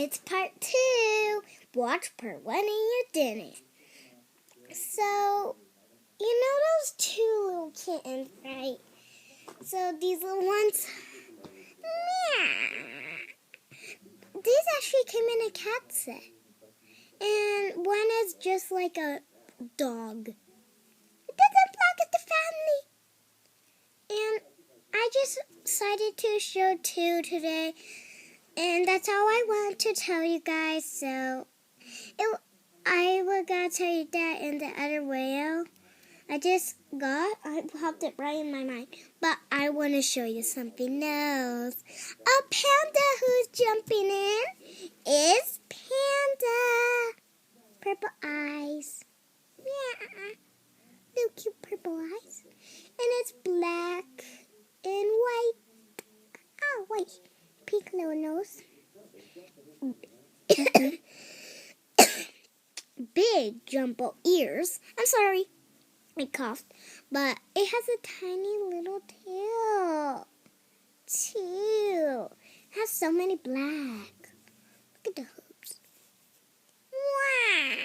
it's part 2. Watch part 1 and you didn't. So, you know those 2 little kittens, right? So these little ones, these actually came in a cat set. And one is just like a dog. It doesn't belong at the family. And I just decided to show 2 today. And that's all I want to tell you guys. So I will gotta tell you that in the other whale I popped it right in my mind. But I want to show you something else. A panda who's jumping in is Panda. Purple eyes. Yeah. Little cute purple eyes. And it's black and white. Oh, white. Pink little nose. Big jumbo ears. I'm sorry, I coughed. But it has a tiny little tail. Too. It has so many black. Look at the hooves. Wow.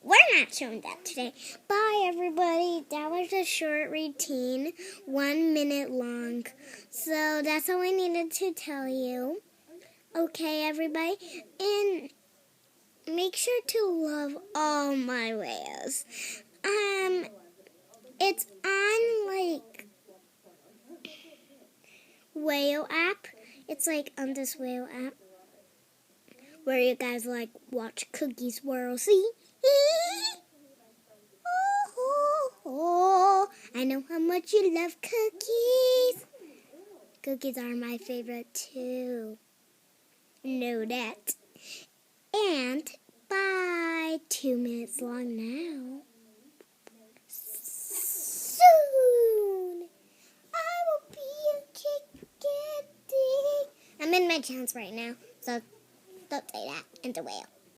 We're not showing that today. Bye, everybody. That was a short routine, 1 minute long. So that's all I needed to tell you. Okay, everybody. And make sure to love all my whales. It's on, like, whale app. It's, like, on this whale app. Where you guys, like, watch Cookie Swirl. See? I know how much you love cookies. Cookies are my favorite too. Know that. And bye. 2 minutes long now. Soon I will be a chickadee. I'm in my chance right now, so don't say that. And the whale.